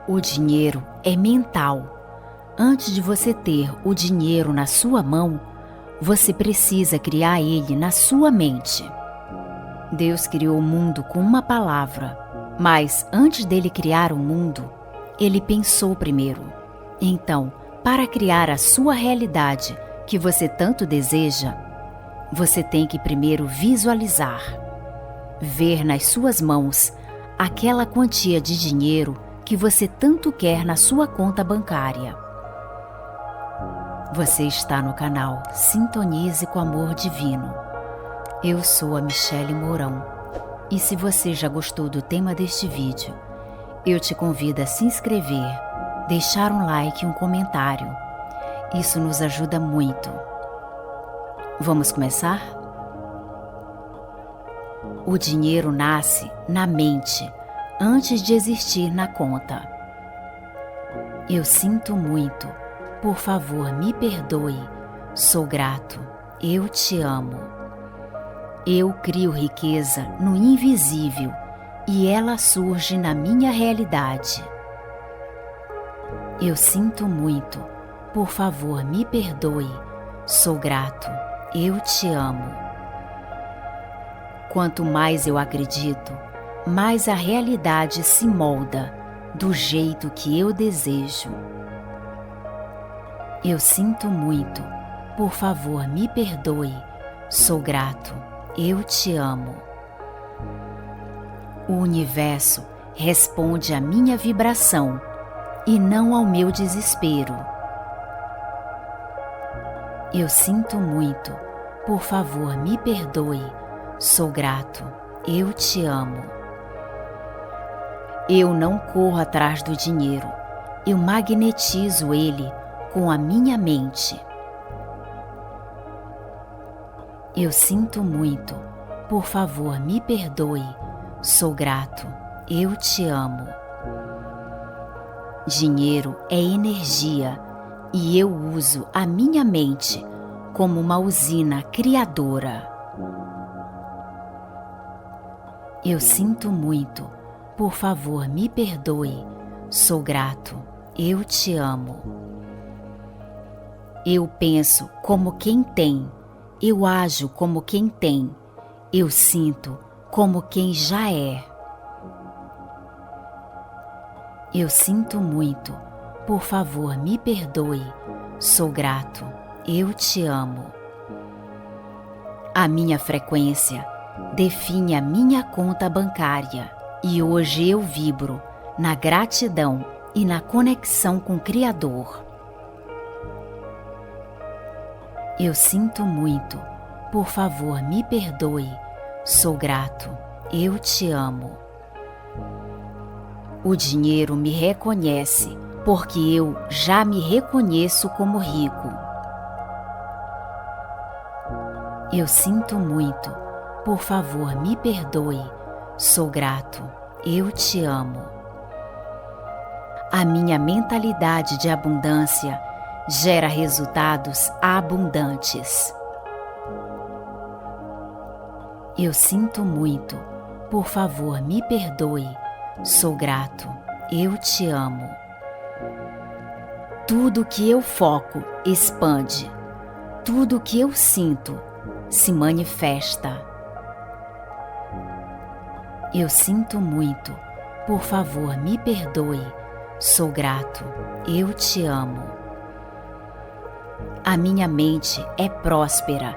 O dinheiro é mental. Antes de você ter o dinheiro na sua mão, você precisa criar ele na sua mente. Deus criou o mundo com uma palavra, mas antes dele criar o mundo, ele pensou primeiro. Então, para criar a sua realidade que você tanto deseja, você tem que primeiro visualizar, ver nas suas mãos aquela quantia de dinheiro que você tanto quer na sua conta bancária. Você está no canal Sintonize com Amor Divino. Eu sou a Michele Mourão. E se você já gostou do tema deste vídeo, eu te convido a se inscrever, deixar um like e um comentário. Isso nos ajuda muito. Vamos começar? O dinheiro nasce na mente, antes de existir na conta. Eu sinto muito. Por favor, me perdoe. Sou grato. Eu te amo. Eu crio riqueza no invisível e ela surge na minha realidade. Eu sinto muito. Por favor, me perdoe. Sou grato. Eu te amo. Quanto mais eu acredito, mais a realidade se molda do jeito que eu desejo. Eu sinto muito. Por favor, me perdoe. Sou grato. Eu te amo. O universo responde à minha vibração e não ao meu desespero. Eu sinto muito. Por favor, me perdoe. Sou grato. Eu te amo. Eu não corro atrás do dinheiro. Eu magnetizo ele com a minha mente. Eu sinto muito. Por favor, me perdoe. Sou grato. Eu te amo. Dinheiro é energia e eu uso a minha mente como uma usina criadora. Eu sinto muito. Por favor, me perdoe. Sou grato. Eu te amo. Eu penso como quem tem. Eu ajo como quem tem. Eu sinto como quem já é. Eu sinto muito. Por favor, me perdoe. Sou grato. Eu te amo. A minha frequência define a minha conta bancária e hoje eu vibro na gratidão e na conexão com o Criador. Eu sinto muito. Por favor, me perdoe. Sou grato. Eu te amo. O dinheiro me reconhece porque eu já me reconheço como rico. Eu sinto muito. Por favor, me perdoe. Sou grato. Eu te amo. A minha mentalidade de abundância gera resultados abundantes. Eu sinto muito. Por favor, me perdoe. Sou grato. Eu te amo. Tudo que eu foco expande. Tudo que eu sinto se manifesta. Eu sinto muito. Por favor, me perdoe. Sou grato. Eu te amo. A minha mente é próspera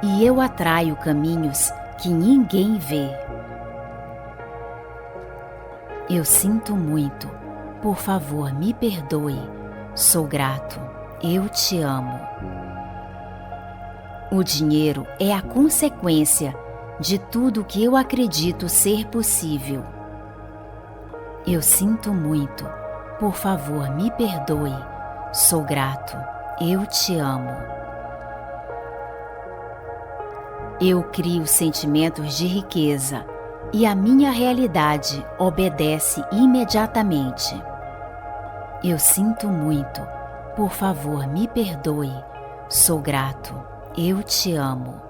e eu atraio caminhos que ninguém vê. Eu sinto muito. Por favor, me perdoe. Sou grato. Eu te amo. O dinheiro é a consequência de tudo que eu acredito ser possível. Eu sinto muito. Por favor, me perdoe. Sou grato. Eu te amo. Eu crio sentimentos de riqueza e a minha realidade obedece imediatamente. Eu sinto muito. Por favor, me perdoe. Sou grato. Eu te amo.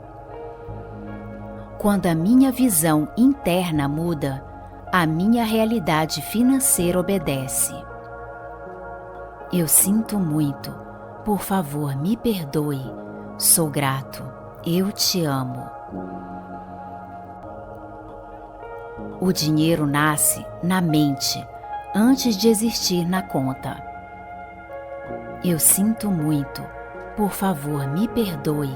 Quando a minha visão interna muda, a minha realidade financeira obedece. Eu sinto muito. Por favor, me perdoe. Sou grato. Eu te amo. O dinheiro nasce na mente antes de existir na conta. Eu sinto muito. Por favor, me perdoe.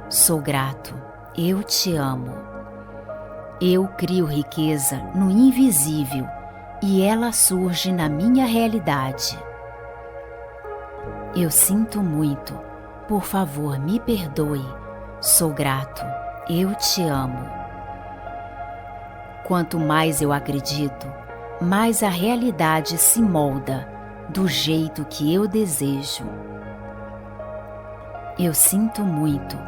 Sou grato. Eu te amo. Eu crio riqueza no invisível e ela surge na minha realidade. Eu sinto muito. Por favor, me perdoe. Sou grato. Eu te amo. Quanto mais eu acredito, mais a realidade se molda do jeito que eu desejo. Eu sinto muito.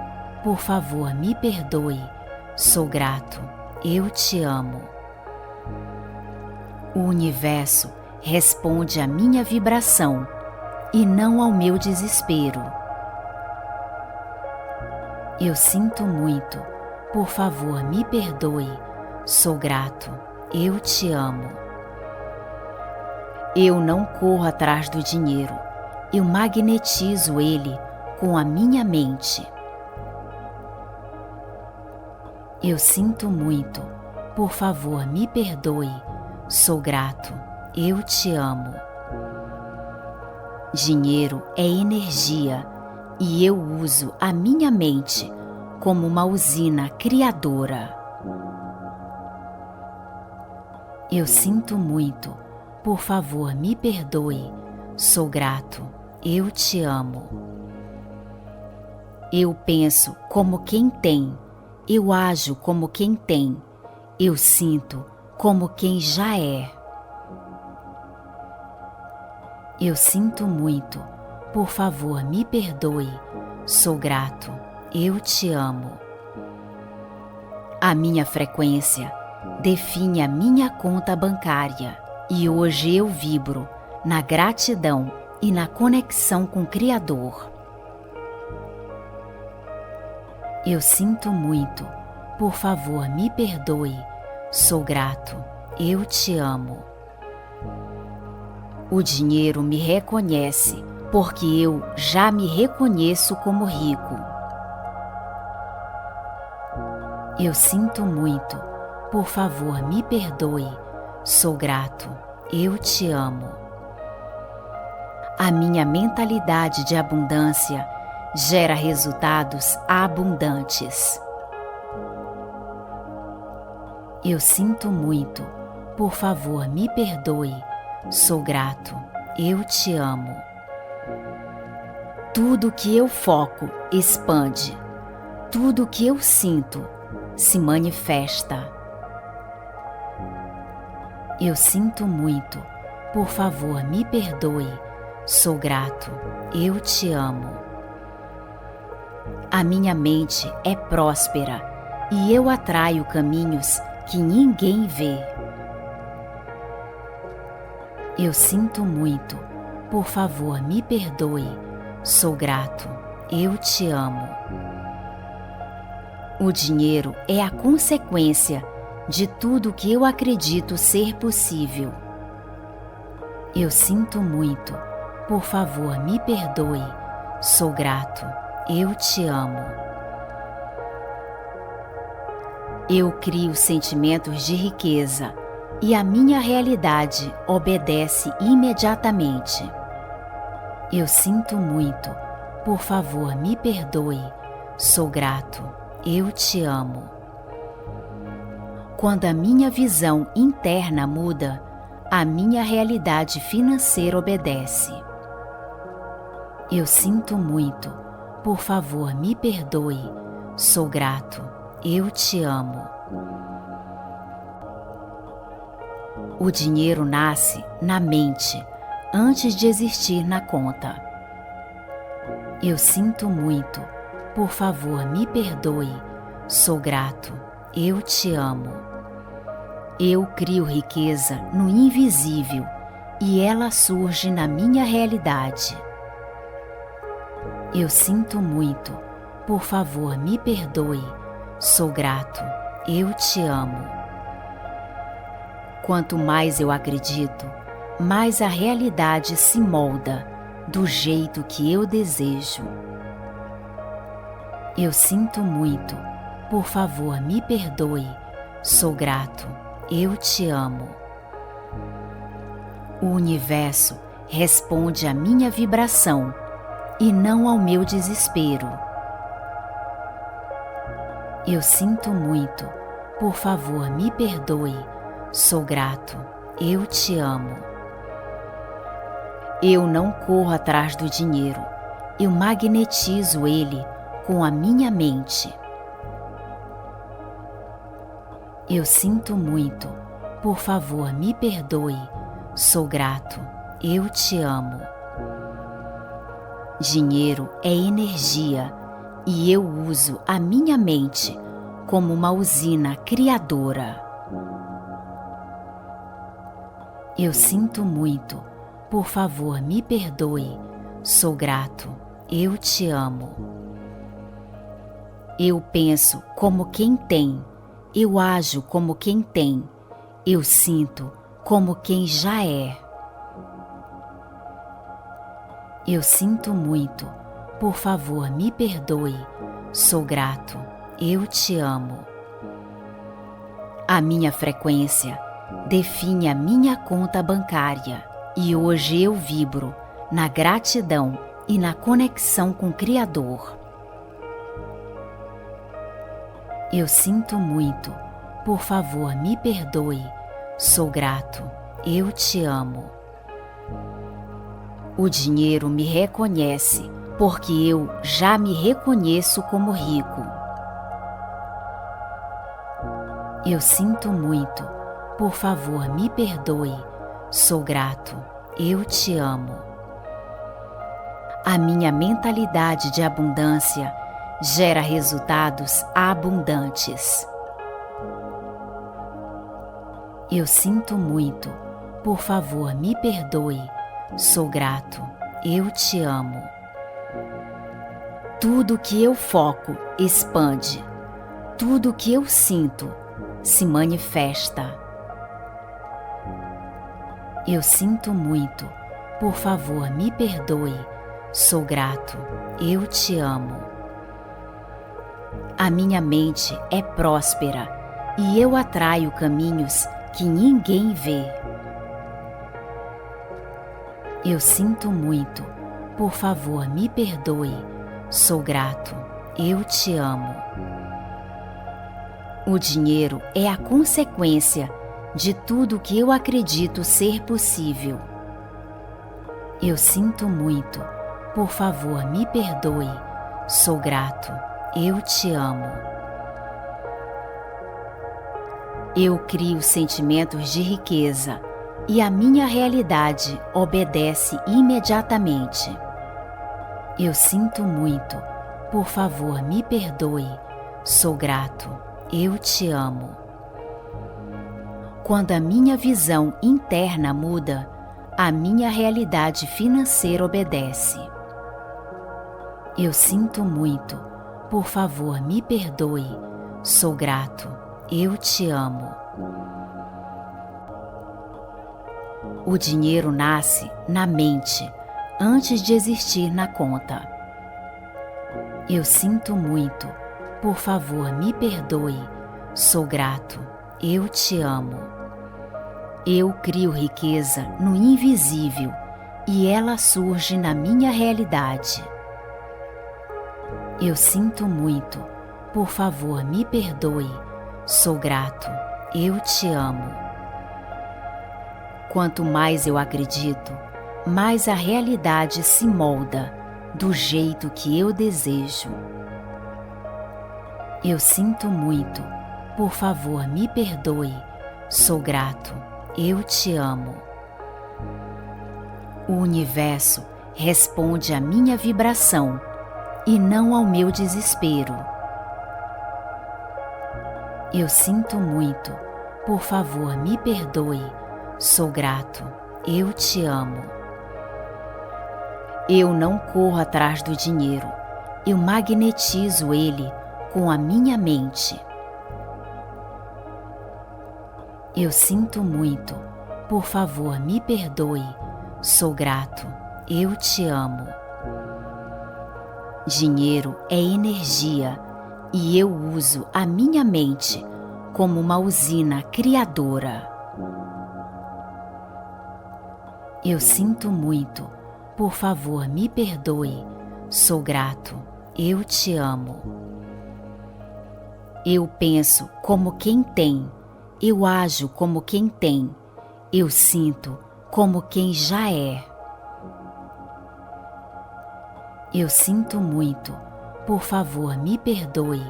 Por favor, me perdoe. Sou grato. Eu te amo. O universo responde à minha vibração e não ao meu desespero. Eu sinto muito. Por favor, me perdoe. Sou grato. Eu te amo. Eu não corro atrás do dinheiro. Eu magnetizo ele com a minha mente. Eu sinto muito. Por favor, me perdoe. Sou grato. Eu te amo. Dinheiro é energia e eu uso a minha mente como uma usina criadora. Eu sinto muito. Por favor, me perdoe. Sou grato. Eu te amo. Eu penso como quem tem. Eu ajo como quem tem. Eu sinto como quem já é. Eu sinto muito. Por favor, me perdoe. Sou grato. Eu te amo. A minha frequência define a minha conta bancária e hoje eu vibro na gratidão e na conexão com o Criador. Eu sinto muito. Por favor, me perdoe. Sou grato. Eu te amo. O dinheiro me reconhece porque eu já me reconheço como rico. Eu sinto muito. Por favor, me perdoe. Sou grato. Eu te amo. A minha mentalidade de abundância gera resultados abundantes. Eu sinto muito. Por favor, me perdoe. Sou grato. Eu te amo. Tudo que eu foco expande. Tudo que eu sinto se manifesta. Eu sinto muito. Por favor, me perdoe. Sou grato. Eu te amo. A minha mente é próspera e eu atraio caminhos que ninguém vê. Eu sinto muito. Por favor, me perdoe. Sou grato. Eu te amo. O dinheiro é a consequência de tudo que eu acredito ser possível. Eu sinto muito. Por favor, me perdoe. Sou grato. Eu te amo. Eu crio sentimentos de riqueza e a minha realidade obedece imediatamente. Eu sinto muito. Por favor, me perdoe. Sou grato. Eu te amo. Quando a minha visão interna muda, a minha realidade financeira obedece. Eu sinto muito. Por favor, me perdoe. Sou grato. Eu te amo. O dinheiro nasce na mente antes de existir na conta. Eu sinto muito. Por favor, me perdoe. Sou grato. Eu te amo. Eu crio riqueza no invisível e ela surge na minha realidade. Eu sinto muito. Por favor, me perdoe. Sou grato. Eu te amo. Quanto mais eu acredito, mais a realidade se molda do jeito que eu desejo. Eu sinto muito, por favor, me perdoe, sou grato, eu te amo. O universo responde à minha vibração e não ao meu desespero. Eu sinto muito, por favor, me perdoe, sou grato, eu te amo. Eu não corro atrás do dinheiro, eu magnetizo ele com a minha mente. Eu sinto muito, por favor, me perdoe, sou grato, eu te amo. Dinheiro é energia e eu uso a minha mente como uma usina criadora. Eu sinto muito, por favor, me perdoe, sou grato, eu te amo. Eu penso como quem tem, eu ajo como quem tem, eu sinto como quem já é. Eu sinto muito, por favor, me perdoe, sou grato, eu te amo. A minha frequência define a minha conta bancária e hoje eu vibro na gratidão e na conexão com o Criador. Eu sinto muito, por favor, me perdoe, sou grato, eu te amo. O dinheiro me reconhece porque eu já me reconheço como rico. Eu sinto muito, por favor, me perdoe, sou grato, eu te amo. A minha mentalidade de abundância gera resultados abundantes. Eu sinto muito, por favor, me perdoe, sou grato, eu te amo. Tudo que eu foco expande, tudo que eu sinto se manifesta. Eu sinto muito, por favor, me perdoe, sou grato, eu te amo. A minha mente é próspera e eu atraio caminhos que ninguém vê. Eu sinto muito, por favor, me perdoe, sou grato, eu te amo. O dinheiro é a consequência de tudo que eu acredito ser possível. Eu sinto muito, por favor, me perdoe, sou grato, eu te amo. Eu crio sentimentos de riqueza e a minha realidade obedece imediatamente. Eu sinto muito, por favor, me perdoe, sou grato, eu te amo. Quando a minha visão interna muda, a minha realidade financeira obedece. Eu sinto muito, por favor, me perdoe, sou grato, eu te amo. O dinheiro nasce na mente antes de existir na conta. Eu sinto muito, por favor, me perdoe, sou grato, eu te amo. Eu crio riqueza no invisível e ela surge na minha realidade. Eu sinto muito, por favor, me perdoe, sou grato, eu te amo. Quanto mais eu acredito, mais a realidade se molda do jeito que eu desejo. Eu sinto muito, por favor, me perdoe, sou grato, eu te amo. O universo responde à minha vibração e não ao meu desespero. Eu sinto muito, por favor, me perdoe, sou grato, eu te amo. Eu não corro atrás do dinheiro, eu magnetizo ele com a minha mente. Eu sinto muito, por favor, me perdoe, sou grato, eu te amo. Dinheiro é energia e eu uso a minha mente como uma usina criadora. Eu sinto muito, por favor, me perdoe. Sou grato, eu te amo. Eu penso como quem tem, eu ajo como quem tem, eu sinto como quem já é. Eu sinto muito, por favor, me perdoe.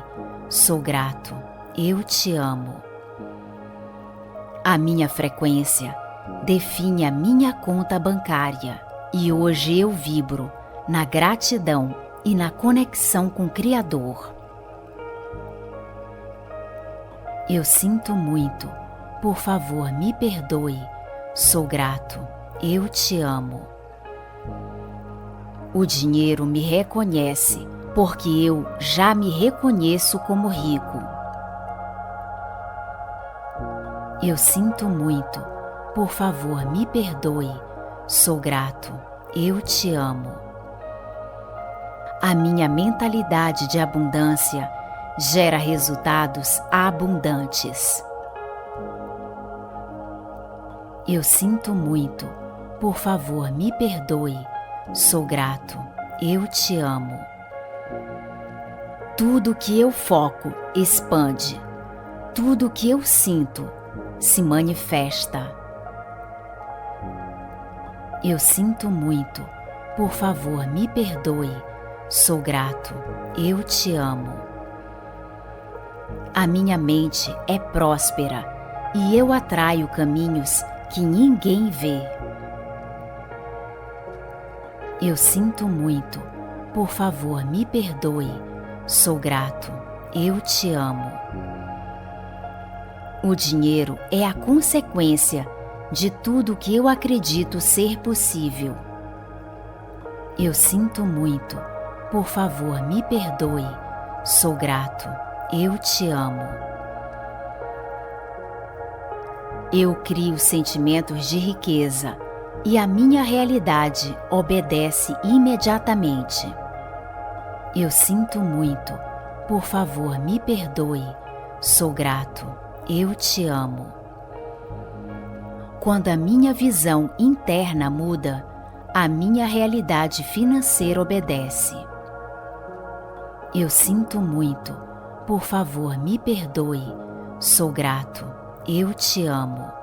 Sou grato, eu te amo. A minha frequência define a minha conta bancária e hoje eu vibro na gratidão e na conexão com o Criador. Eu sinto muito, por favor, me perdoe. Sou grato, eu te amo. O dinheiro me reconhece porque eu já me reconheço como rico. Eu sinto muito, por favor, me perdoe. Sou grato, eu te amo. A minha mentalidade de abundância gera resultados abundantes. Eu sinto muito, por favor, me perdoe. Sou grato, eu te amo. Tudo que eu foco expande. Tudo que eu sinto se manifesta. Eu sinto muito, por favor, me perdoe. Sou grato, eu te amo. A minha mente é próspera e eu atraio caminhos que ninguém vê. Eu sinto muito, por favor, me perdoe. Sou grato, eu te amo. O dinheiro é a consequência de tudo que eu acredito ser possível. Eu sinto muito, por favor, me perdoe. Sou grato, eu te amo. Eu crio sentimentos de riqueza e a minha realidade obedece imediatamente. Eu sinto muito, por favor, me perdoe. Sou grato, eu te amo. Quando a minha visão interna muda, a minha realidade financeira obedece. Eu sinto muito, por favor, me perdoe. Sou grato, eu te amo.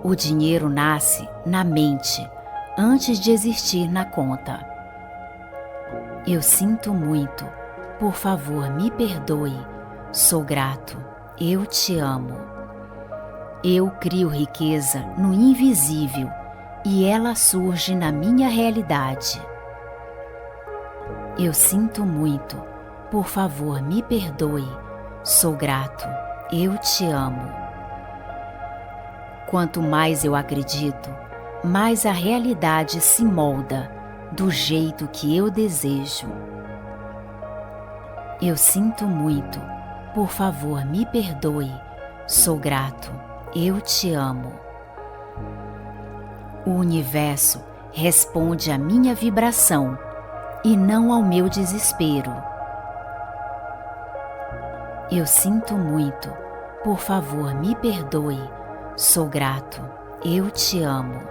O dinheiro nasce na mente antes de existir na conta. Eu sinto muito, por favor, me perdoe. Sou grato, eu te amo. Eu crio riqueza no invisível e ela surge na minha realidade. Eu sinto muito, por favor, me perdoe. Sou grato, eu te amo. Quanto mais eu acredito, mais a realidade se molda do jeito que eu desejo. Eu sinto muito, por favor, me perdoe. Sou grato, eu te amo. O universo responde à minha vibração e não ao meu desespero. Eu sinto muito, por favor, me perdoe. Sou grato, eu te amo.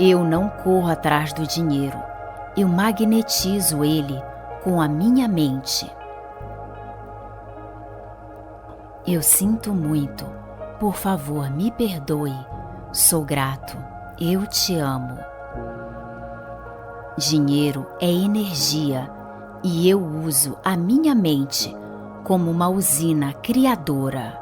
Eu não corro atrás do dinheiro, eu magnetizo ele com a minha mente. Eu sinto muito, por favor, me perdoe. Sou grato, eu te amo. Dinheiro é energia e eu uso a minha mente como uma usina criadora.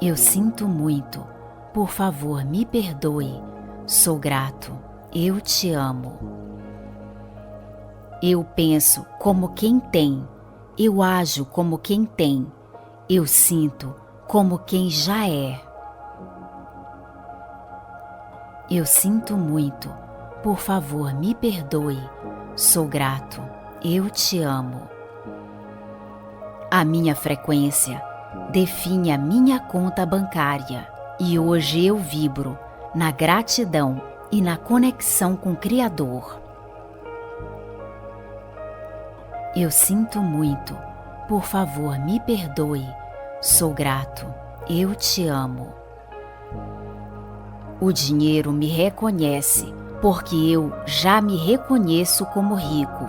Eu sinto muito, por favor, me perdoe. Sou grato, eu te amo. Eu penso como quem tem, eu ajo como quem tem, eu sinto como quem já é. Eu sinto muito, por favor, me perdoe. Sou grato, eu te amo. A minha frequência define a minha conta bancária e hoje eu vibro na gratidão e na conexão com o Criador. Eu sinto muito, por favor, me perdoe, sou grato, eu te amo. O dinheiro me reconhece, porque eu já me reconheço como rico.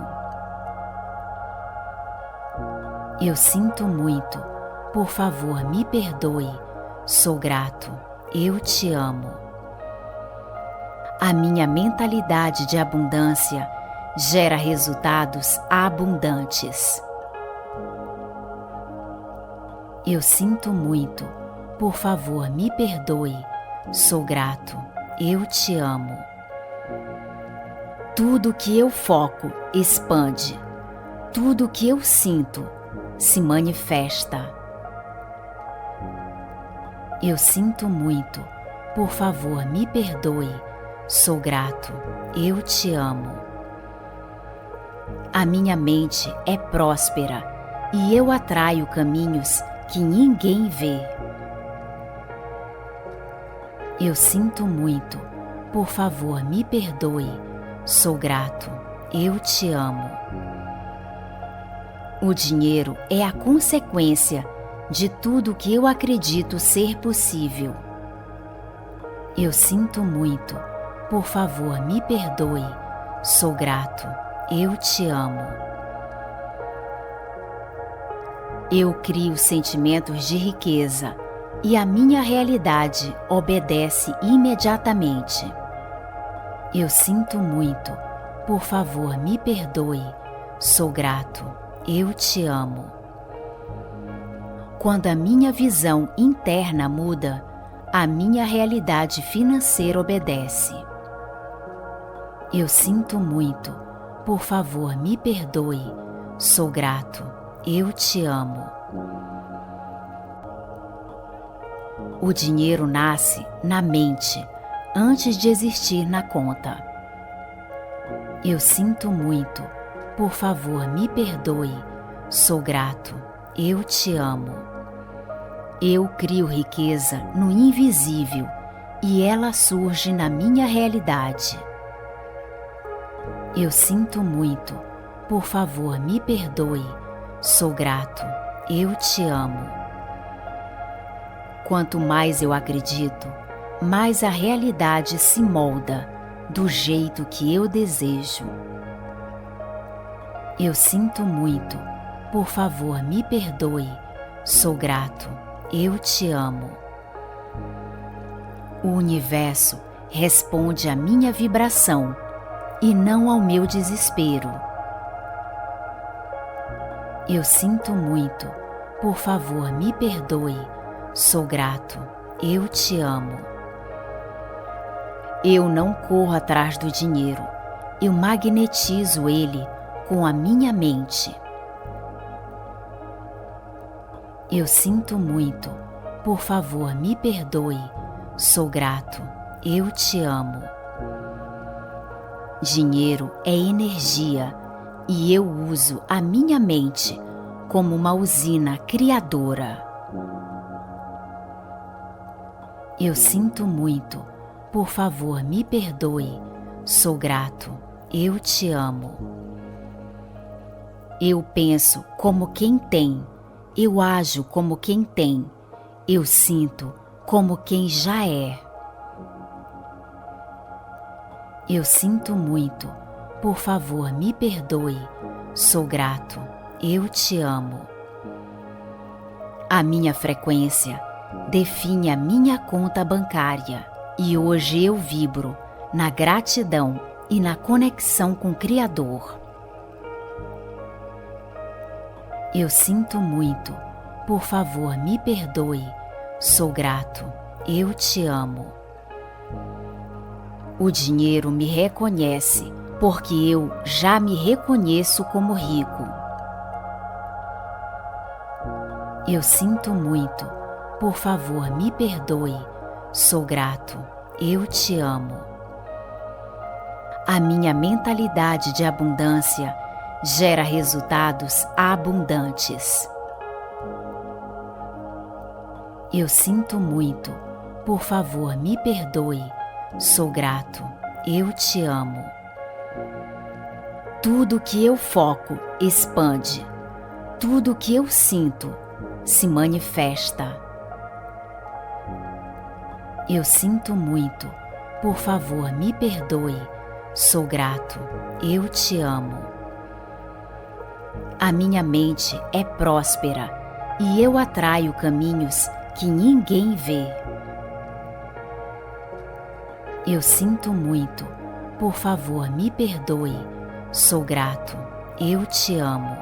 Eu sinto muito, por favor, me perdoe, sou grato, eu te amo. A minha mentalidade de abundância gera resultados abundantes. Eu sinto muito, por favor, me perdoe, sou grato, eu te amo. Tudo que eu foco expande, tudo que eu sinto se manifesta. Eu sinto muito, por favor, me perdoe, sou grato, eu te amo. A minha mente é próspera e eu atraio caminhos que ninguém vê. Eu sinto muito, por favor, me perdoe, sou grato, eu te amo. O dinheiro é a consequência de tudo que eu acredito ser possível. Eu sinto muito, por favor, me perdoe, sou grato, eu te amo. Eu crio sentimentos de riqueza e a minha realidade obedece imediatamente. Eu sinto muito, por favor, me perdoe, sou grato, eu te amo. Quando a minha visão interna muda, a minha realidade financeira obedece. Eu sinto muito, por favor, me perdoe, sou grato, eu te amo. O dinheiro nasce na mente antes de existir na conta. Eu sinto muito, por favor, me perdoe, sou grato, eu te amo. Eu crio riqueza no invisível e ela surge na minha realidade. Eu sinto muito, por favor, me perdoe, sou grato, eu te amo. Quanto mais eu acredito, mais a realidade se molda do jeito que eu desejo. Eu sinto muito, por favor, me perdoe, sou grato, eu te amo. O universo responde à minha vibração e não ao meu desespero. Eu sinto muito, por favor, me perdoe, sou grato, eu te amo. Eu não corro atrás do dinheiro, eu magnetizo ele com a minha mente. Eu sinto muito, por favor, me perdoe, sou grato, eu te amo. Dinheiro é energia e eu uso a minha mente como uma usina criadora. Eu sinto muito, por favor, me perdoe, sou grato, eu te amo. Eu penso como quem tem, eu ajo como quem tem, eu sinto como quem já é. Eu sinto muito, por favor, me perdoe, sou grato, eu te amo. A minha frequência define a minha conta bancária e hoje eu vibro na gratidão e na conexão com o Criador. Eu sinto muito, por favor, me perdoe, sou grato, eu te amo. O dinheiro me reconhece, porque eu já me reconheço como rico. Eu sinto muito, por favor, me perdoe, sou grato, eu te amo. A minha mentalidade de abundância gera resultados abundantes. Eu sinto muito, por favor, me perdoe. Sou grato, eu te amo. Tudo que eu foco expande. Tudo que eu sinto se manifesta. Eu sinto muito, por favor, me perdoe. Sou grato, eu te amo. A minha mente é próspera e eu atraio caminhos que ninguém vê. Eu sinto muito, por favor, me perdoe. Sou grato, eu te amo.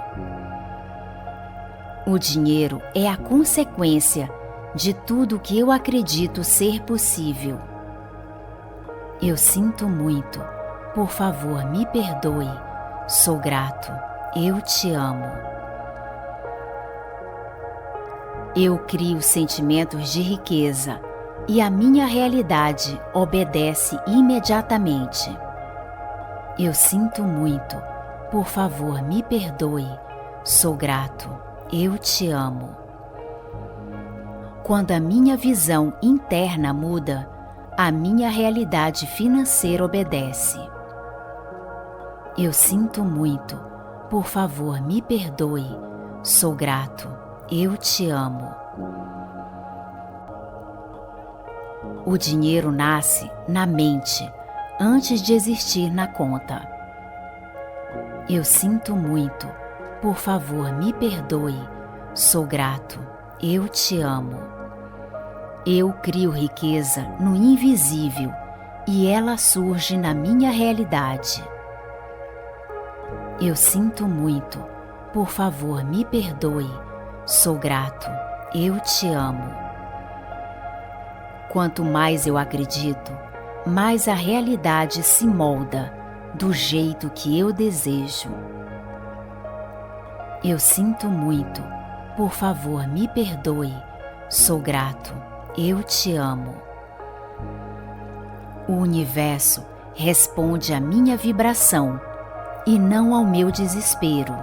O dinheiro é a consequência de tudo que eu acredito ser possível. Eu sinto muito, por favor, me perdoe. Sou grato, eu te amo. Eu crio sentimentos de riqueza e a minha realidade obedece imediatamente. Eu sinto muito, por favor, me perdoe. Sou grato, eu te amo. Quando a minha visão interna muda, a minha realidade financeira obedece. Eu sinto muito, por favor, me perdoe. Sou grato, eu te amo. O dinheiro nasce na mente antes de existir na conta. Eu sinto muito, por favor, me perdoe. Sou grato, eu te amo. Eu crio riqueza no invisível e ela surge na minha realidade. Eu sinto muito, por favor, me perdoe. Sou grato, eu te amo. Quanto mais eu acredito, mais a realidade se molda do jeito que eu desejo. Eu sinto muito, por favor, me perdoe. Sou grato, eu te amo. O universo responde à minha vibração e não ao meu desespero.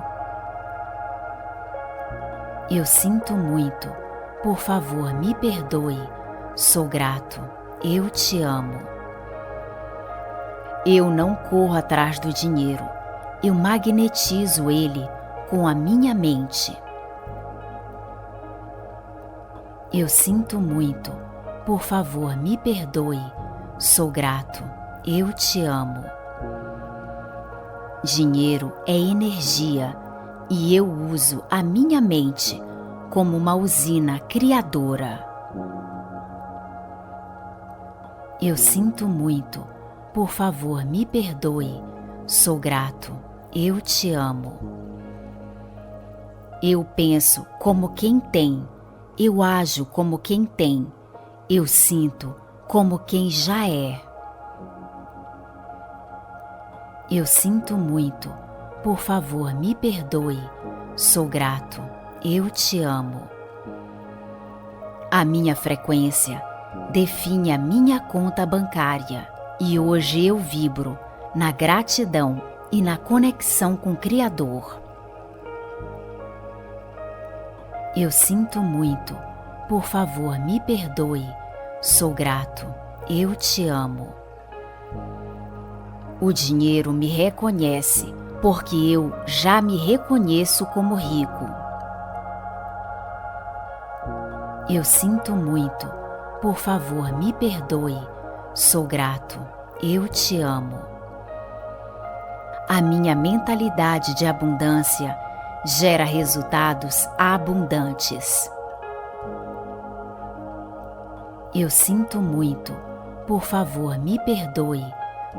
Eu sinto muito, por favor, me perdoe. Sou grato, eu te amo. Eu não corro atrás do dinheiro, eu magnetizo ele com a minha mente. Eu sinto muito, por favor, me perdoe. Sou grato, eu te amo. Dinheiro é energia e eu uso a minha mente como uma usina criadora. Eu sinto muito, por favor, me perdoe. Sou grato, eu te amo. Eu penso como quem tem, eu ajo como quem tem, eu sinto como quem já é. Eu sinto muito, por favor, me perdoe. Sou grato, eu te amo. A minha frequência define a minha conta bancária e hoje eu vibro na gratidão e na conexão com o Criador. Eu sinto muito, por favor, me perdoe. Sou grato, eu te amo. O dinheiro me reconhece porque eu já me reconheço como rico. Eu sinto muito, por favor, me perdoe. Sou grato, eu te amo. A minha mentalidade de abundância gera resultados abundantes. Eu sinto muito, por favor, me perdoe.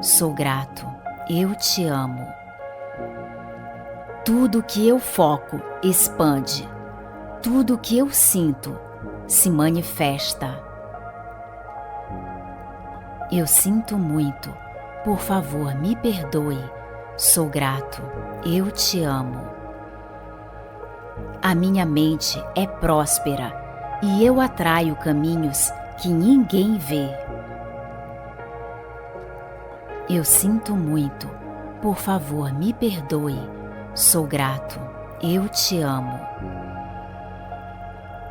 Sou grato, eu te amo. Tudo que eu foco expande. Tudo que eu sinto se manifesta. Eu sinto muito, por favor, me perdoe. Sou grato, eu te amo. A minha mente é próspera e eu atraio caminhos que ninguém vê. Eu sinto muito, por favor, me perdoe. Sou grato, eu te amo.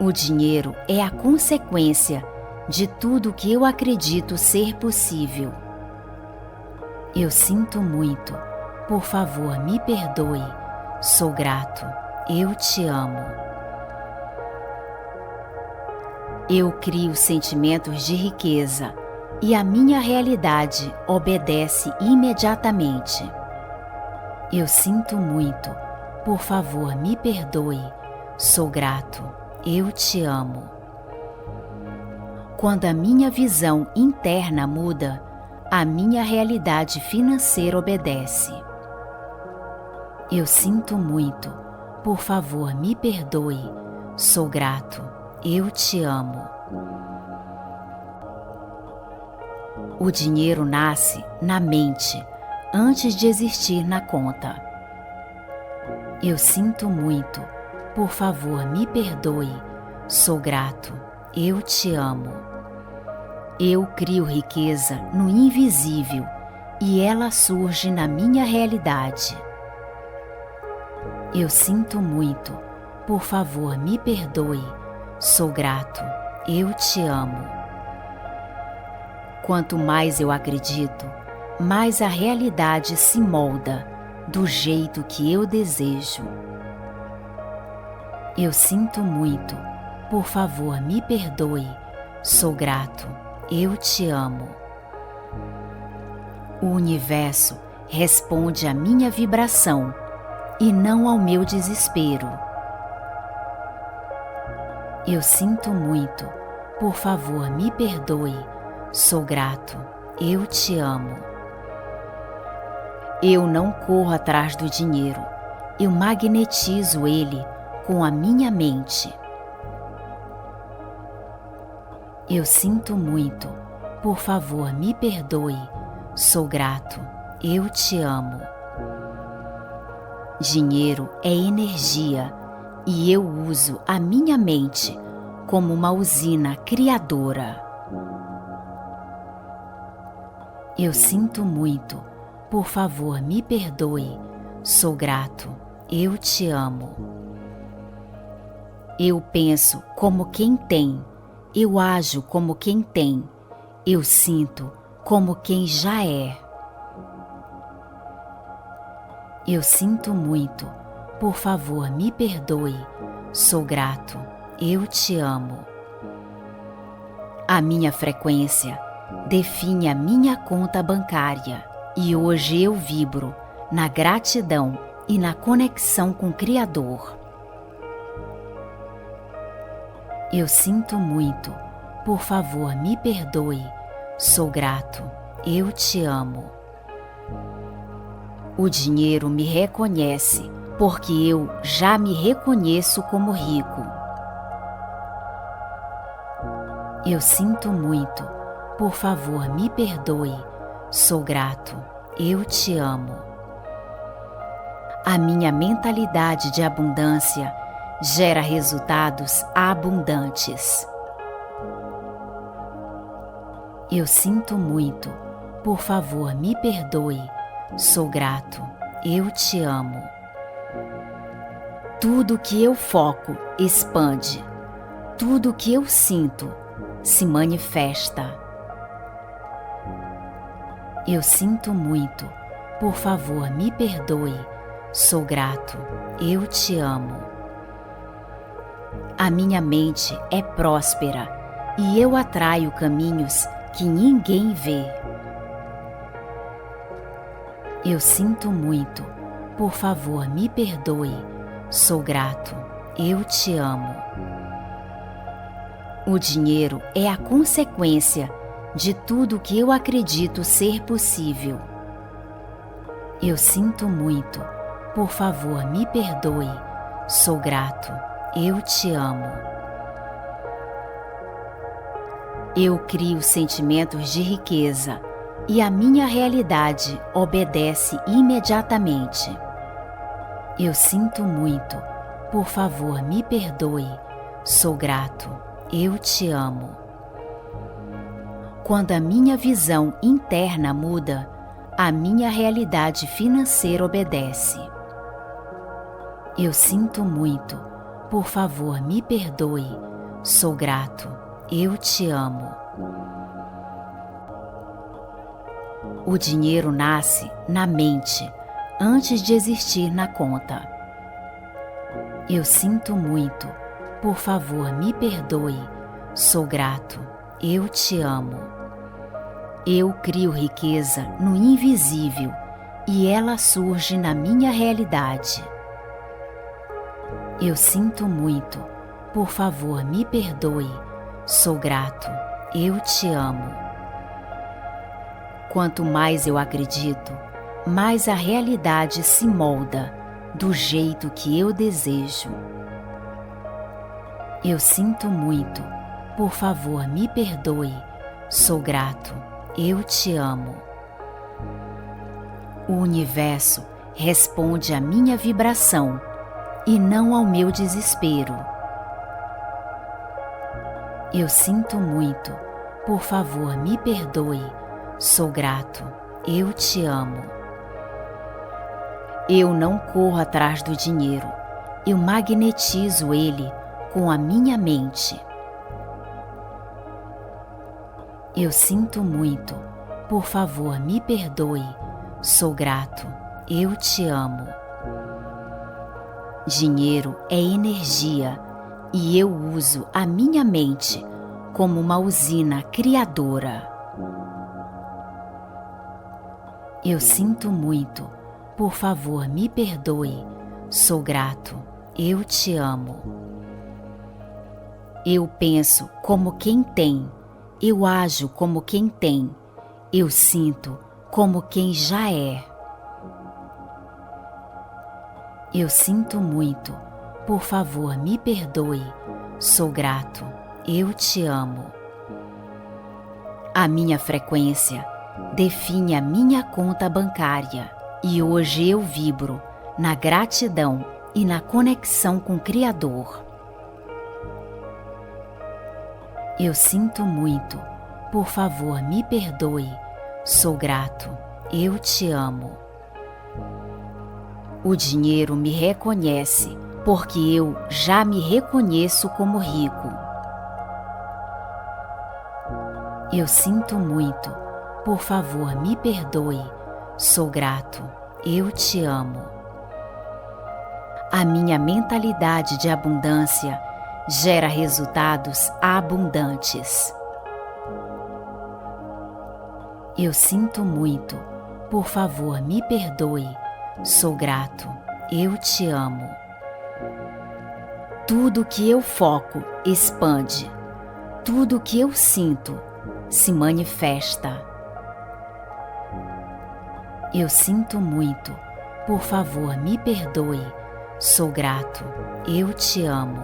O dinheiro é a consequência de tudo que eu acredito ser possível. Eu sinto muito. Por favor, me perdoe. Sou grato. Eu te amo. Eu crio sentimentos de riqueza e a minha realidade obedece imediatamente. Eu sinto muito. Por favor, me perdoe. Sou grato. Eu te amo. Quando a minha visão interna muda, a minha realidade financeira obedece. Eu sinto muito. Por favor, me perdoe. Sou grato. Eu te amo. O dinheiro nasce na mente antes de existir na conta. Eu sinto muito. Por favor, me perdoe. Sou grato. Eu te amo. Eu crio riqueza no invisível e ela surge na minha realidade. Eu sinto muito. Por favor, me perdoe. Sou grato. Eu te amo. Quanto mais eu acredito, mais a realidade se molda do jeito que eu desejo. Eu sinto muito. Por favor, me perdoe. Sou grato. Eu te amo. O universo responde à minha vibração e não ao meu desespero. Eu sinto muito. Por favor, me perdoe. Sou grato. Eu te amo. Eu não corro atrás do dinheiro. Eu magnetizo ele com a minha mente. Eu sinto muito. Por favor, me perdoe. Sou grato. Eu te amo. Dinheiro é energia e eu uso a minha mente como uma usina criadora. Eu sinto muito. Por favor, me perdoe. Sou grato. Eu te amo. Eu penso como quem tem. Eu ajo como quem tem. Eu sinto como quem já é. Eu sinto muito. Por favor, me perdoe. Sou grato. Eu te amo. A minha frequência define a minha conta bancária e hoje eu vibro na gratidão e na conexão com o Criador. Eu sinto muito. Por favor, me perdoe. Sou grato. Eu te amo. O dinheiro me reconhece porque eu já me reconheço como rico. Eu sinto muito. Por favor, me perdoe. Sou grato. Eu te amo. A minha mentalidade de abundância gera resultados abundantes. Eu sinto muito. Por favor, me perdoe. Sou grato. Eu te amo. Tudo que eu foco expande. Tudo que eu sinto se manifesta. Eu sinto muito. Por favor, me perdoe. Sou grato. Eu te amo. A minha mente é próspera e eu atraio caminhos que ninguém vê. Eu sinto muito. Por favor, me perdoe. Sou grato. Eu te amo. O dinheiro é a consequência de tudo que eu acredito ser possível. Eu sinto muito. Por favor, me perdoe. Sou grato. Eu te amo. Eu crio sentimentos de riqueza e a minha realidade obedece imediatamente. Eu sinto muito. Por favor, me perdoe. Sou grato. Eu te amo. Quando a minha visão interna muda, a minha realidade financeira obedece. Eu sinto muito. Por favor, me perdoe. sou grato, eu te amo. O dinheiro nasce na mente antes de existir na conta. Eu sinto muito, por favor me perdoe, sou grato, eu te amo. Eu crio riqueza no invisível e ela surge na minha realidade. Eu sinto muito, por favor me perdoe, sou grato, eu te amo. Quanto mais eu acredito, mais a realidade se molda do jeito que eu desejo. Eu sinto muito, por favor me perdoe, sou grato, eu te amo. O universo responde à minha vibração e não ao meu desespero. Eu sinto muito, por favor me perdoe, sou grato, eu te amo. Eu não corro atrás do dinheiro, eu magnetizo ele com a minha mente. Eu sinto muito, por favor me perdoe, sou grato, eu te amo. Dinheiro é energia e eu uso a minha mente como uma usina criadora. Eu sinto muito, por favor me perdoe, sou grato, eu te amo. Eu penso como quem tem, eu ajo como quem tem, eu sinto como quem já é. Eu sinto muito, por favor me perdoe, sou grato, eu te amo. A minha frequência define a minha conta bancária e hoje eu vibro na gratidão e na conexão com o Criador. Eu sinto muito, por favor me perdoe, sou grato, eu te amo. O dinheiro me reconhece porque eu já me reconheço como rico. Eu sinto muito, por favor me perdoe, sou grato, eu te amo. A minha mentalidade de abundância gera resultados abundantes. Eu sinto muito, por favor me perdoe, sou grato, eu te amo. Tudo que eu foco expande, tudo que eu sinto se manifesta. Eu sinto muito, por favor me perdoe, sou grato, eu te amo.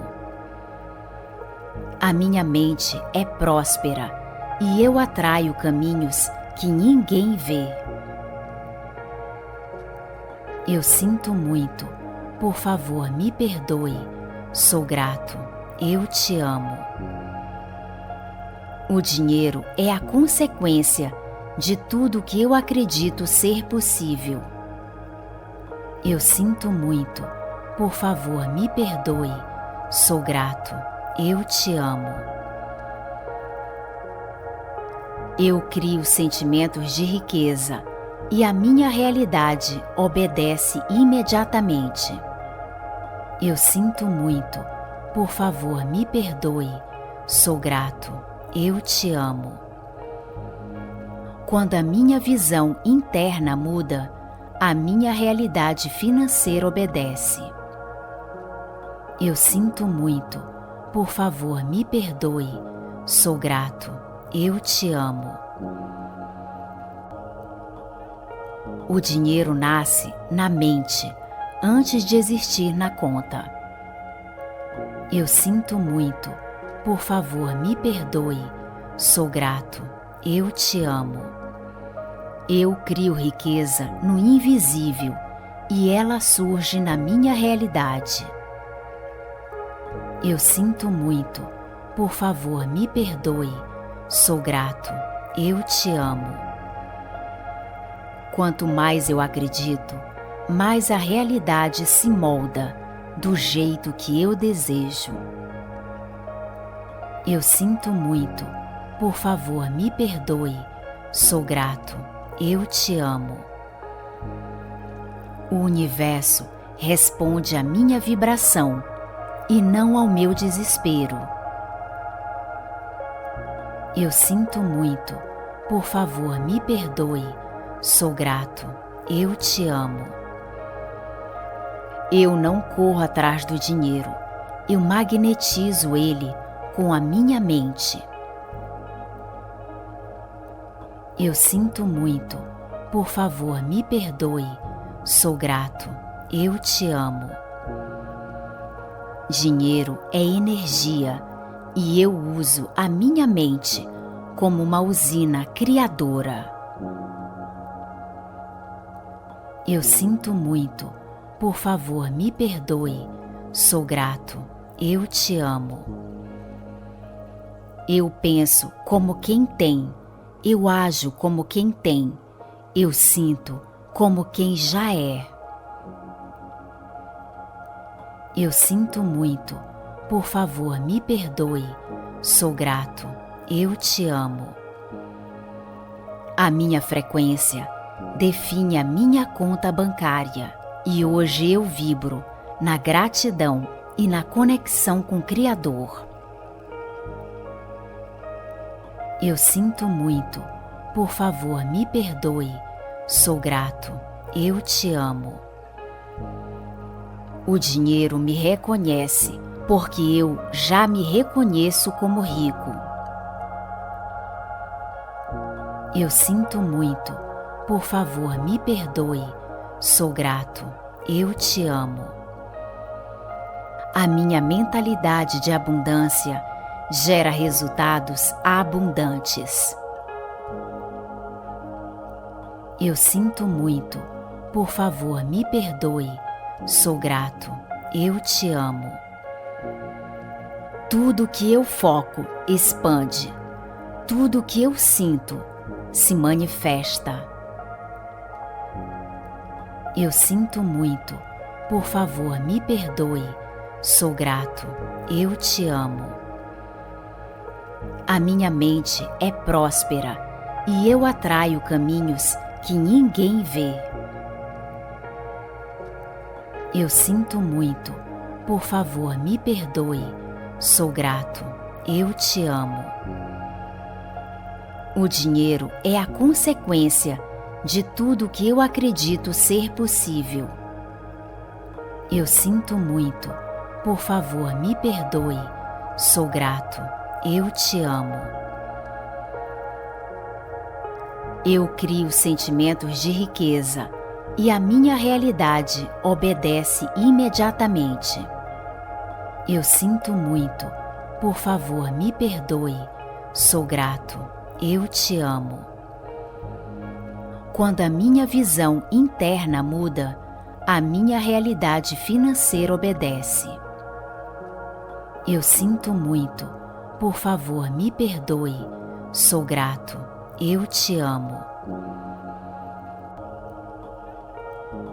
A minha mente é próspera e eu atraio caminhos que ninguém vê. Eu sinto muito, por favor me perdoe, sou grato, eu te amo. O dinheiro é a consequência de tudo que eu acredito ser possível. Eu sinto muito, por favor me perdoe, sou grato, eu te amo. Eu crio sentimentos de riqueza e a minha realidade obedece imediatamente. Eu sinto muito, por favor me perdoe, sou grato, eu te amo. Quando a minha visão interna muda, a minha realidade financeira obedece. Eu sinto muito, por favor me perdoe, sou grato, eu te amo. O dinheiro nasce na mente antes de existir na conta. Eu sinto muito, por favor me perdoe, sou grato, eu te amo. Eu crio riqueza no invisível e ela surge na minha realidade. Eu sinto muito, por favor me perdoe, sou grato, eu te amo. Quanto mais eu acredito, mais a realidade se molda do jeito que eu desejo. Eu sinto muito. Por favor, me perdoe. Sou grato. Eu te amo. O universo responde à minha vibração e não ao meu desespero. Eu sinto muito. Por favor, me perdoe. Sou grato. Eu te amo. Eu não corro atrás do dinheiro. Eu magnetizo ele com a minha mente. Eu sinto muito. Por favor, me perdoe. Sou grato. Eu te amo. Dinheiro é energia e eu uso a minha mente como uma usina criadora. Eu sinto muito. Por favor, me perdoe. Sou grato. Eu te amo. Eu penso como quem tem. Eu ajo como quem tem. Eu sinto como quem já é. Eu sinto muito. Por favor, me perdoe. Sou grato. Eu te amo. A minha frequência define a minha conta bancária e hoje eu vibro na gratidão e na conexão com o Criador. Eu sinto muito. Por favor, me perdoe. Sou grato. Eu te amo. O dinheiro me reconhece porque eu já me reconheço como rico. Eu sinto muito. Por favor, me perdoe. Sou grato. Eu te amo. A minha mentalidade de abundância gera resultados abundantes. Eu sinto muito. Por favor, me perdoe. Sou grato. Eu te amo. Tudo que eu foco expande. Tudo que eu sinto se manifesta. Eu sinto muito. Por favor, me perdoe. Sou grato. Eu te amo. A minha mente é próspera e eu atraio caminhos que ninguém vê. Eu sinto muito. Por favor, me perdoe. Sou grato. Eu te amo. O dinheiro é a consequência de tudo que eu acredito ser possível. Eu sinto muito. Por favor, me perdoe. Sou grato. Eu te amo. Eu crio sentimentos de riqueza e a minha realidade obedece imediatamente. Eu sinto muito. Por favor, me perdoe. Sou grato. Eu te amo. Quando a minha visão interna muda, a minha realidade financeira obedece. Eu sinto muito. Por favor, me perdoe. Sou grato. Eu te amo.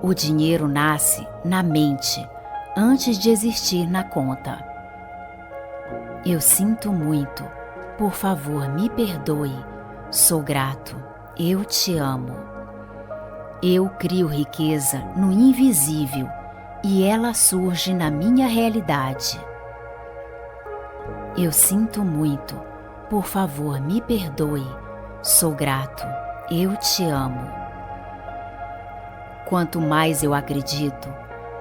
O dinheiro nasce na mente antes de existir na conta. Eu sinto muito. Por favor, me perdoe. Sou grato. Eu te amo. Eu crio riqueza no invisível e ela surge na minha realidade. Eu sinto muito. Por favor, me perdoe. Sou grato. Eu te amo. Quanto mais eu acredito,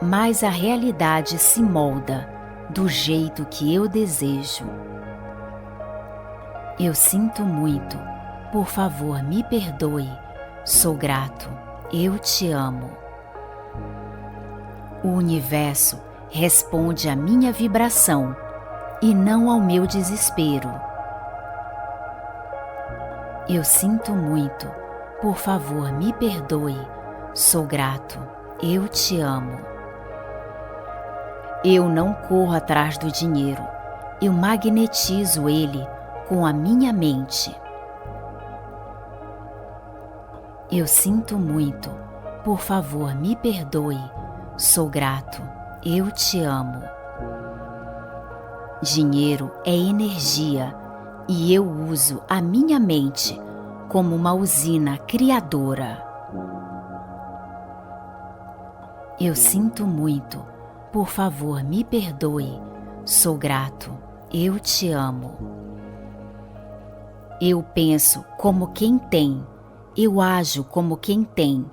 mais a realidade se molda do jeito que eu desejo. Eu sinto muito. Por favor, me perdoe. Sou grato. Eu te amo. O universo responde à minha vibração e não ao meu desespero. Eu sinto muito. Por favor, me perdoe. Sou grato. Eu te amo. Eu não corro atrás do dinheiro. Eu magnetizo ele com a minha mente. Eu sinto muito. Por favor, me perdoe. Sou grato. Eu te amo. Dinheiro é energia e eu uso a minha mente como uma usina criadora. Eu sinto muito, por favor, me perdoe. Sou grato, eu te amo. Eu penso como quem tem, eu ajo como quem tem,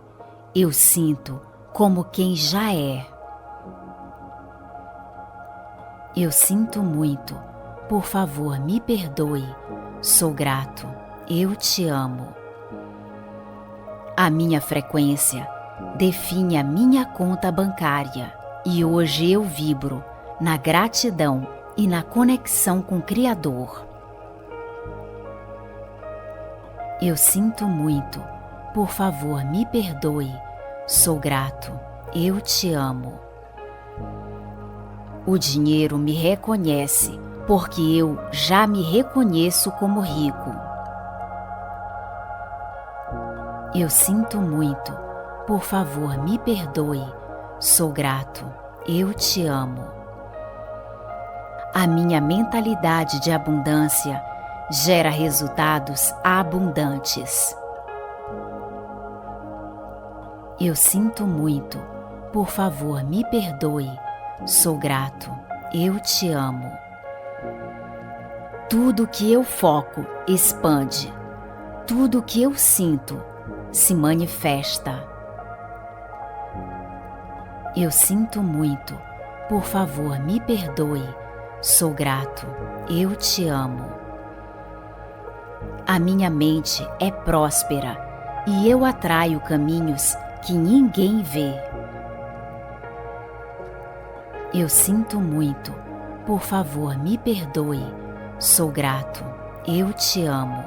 eu sinto como quem já é. Eu sinto muito, por favor, me perdoe. Sou grato, eu te amo. A minha frequência define a minha conta bancária e hoje eu vibro na gratidão e na conexão com o Criador. Eu sinto muito, por favor, me perdoe. Sou grato, eu te amo. O dinheiro me reconhece porque eu já me reconheço como rico. Eu sinto muito, por favor, me perdoe. Sou grato, eu te amo. A minha mentalidade de abundância gera resultados abundantes. Eu sinto muito, por favor, me perdoe. Sou grato, eu te amo. Tudo que eu foco expande. Tudo que eu sinto se manifesta. Eu sinto muito, por favor, me perdoe. Sou grato, eu te amo. A minha mente é próspera e eu atraio caminhos que ninguém vê. Eu sinto muito, por favor, me perdoe. Sou grato, eu te amo.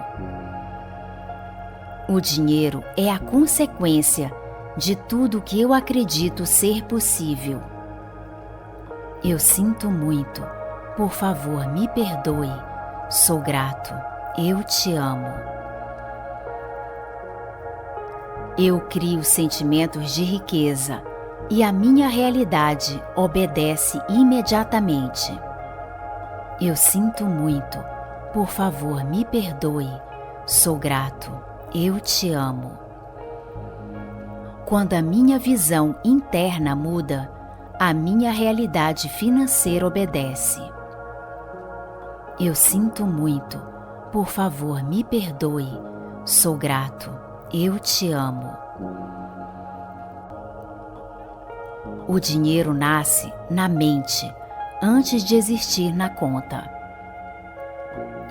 O dinheiro é a consequência de tudo que eu acredito ser possível. Eu sinto muito, por favor, me perdoe. Sou grato, eu te amo. Eu crio sentimentos de riqueza e a minha realidade obedece imediatamente. Eu sinto muito, por favor, me perdoe. Sou grato, eu te amo. Quando a minha visão interna muda, a minha realidade financeira obedece. Eu sinto muito, por favor, me perdoe. Sou grato, eu te amo. O dinheiro nasce na mente antes de existir na conta.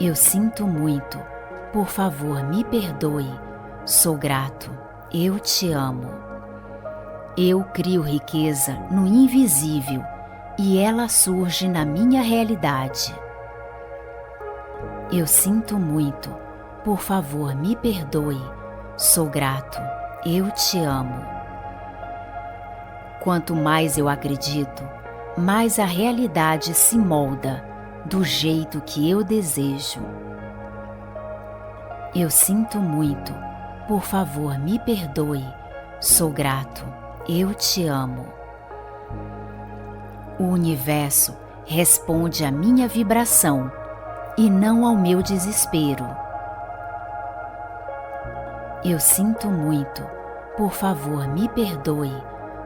Eu sinto muito, por favor, me perdoe. Sou grato, eu te amo. Eu crio riqueza no invisível e ela surge na minha realidade. Eu sinto muito, por favor, me perdoe. Sou grato, eu te amo. Quanto mais eu acredito, mais a realidade se molda do jeito que eu desejo. Eu sinto muito, por favor, me perdoe. Sou grato, eu te amo. O universo responde à minha vibração e não ao meu desespero. Eu sinto muito, por favor, me perdoe.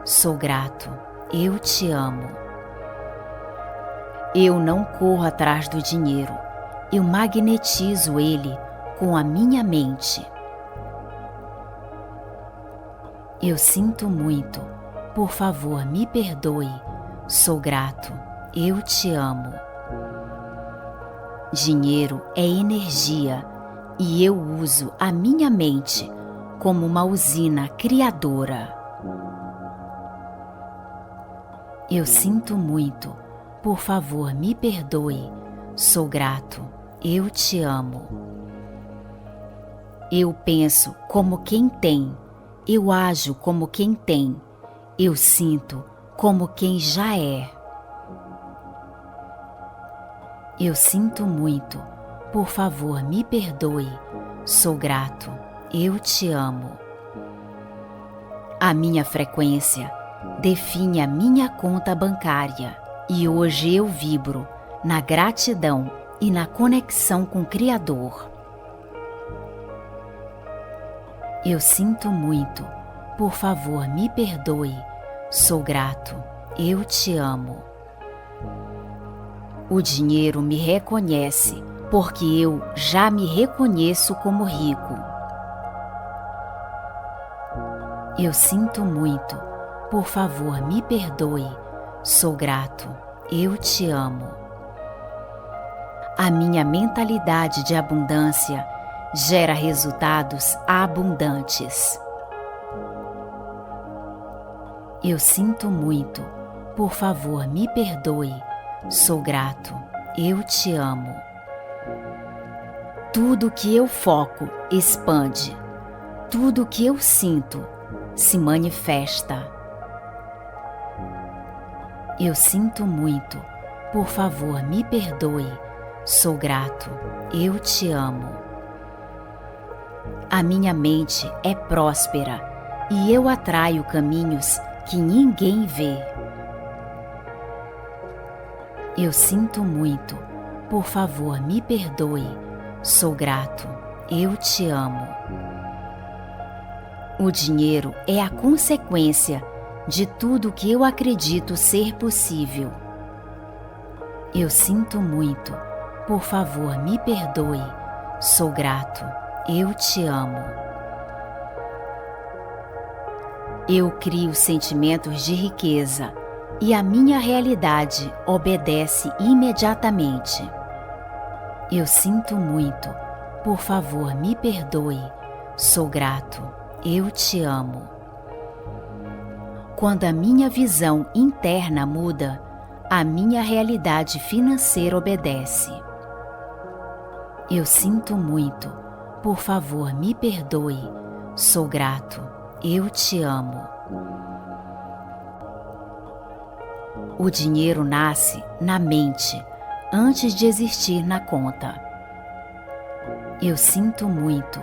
Sou grato, eu te amo. Eu não corro atrás do dinheiro, eu magnetizo ele com a minha mente. Eu sinto muito, por favor, me perdoe. Sou grato, eu te amo. Dinheiro é energia e eu uso a minha mente como uma usina criadora. Eu sinto muito, por favor, me perdoe. Sou grato, eu te amo. Eu penso como quem tem, eu ajo como quem tem, eu sinto como quem já é. Eu sinto muito, por favor, me perdoe. Sou grato, eu te amo. A minha frequência define a minha conta bancária e hoje eu vibro na gratidão e na conexão com o Criador. Eu sinto muito, por favor, me perdoe, sou grato, eu te amo. O dinheiro me reconhece, porque eu já me reconheço como rico. Eu sinto muito, por favor, me perdoe, sou grato, eu te amo. A minha mentalidade de abundância gera resultados abundantes. Eu sinto muito, por favor, me perdoe, sou grato, eu te amo. Tudo que eu foco expande, tudo que eu sinto se manifesta. Eu sinto muito, por favor, me perdoe, sou grato, eu te amo. A minha mente é próspera e eu atraio caminhos que ninguém vê. Eu sinto muito, por favor, me perdoe, sou grato, eu te amo. O dinheiro é a consequência de tudo que eu acredito ser possível. Eu sinto muito, por favor, me perdoe, sou grato, eu te amo. Eu crio sentimentos de riqueza e a minha realidade obedece imediatamente. Eu sinto muito, por favor, me perdoe, sou grato, eu te amo. Quando a minha visão interna muda, a minha realidade financeira obedece. Eu sinto muito, por favor, me perdoe, sou grato, eu te amo. O dinheiro nasce na mente antes de existir na conta. Eu sinto muito,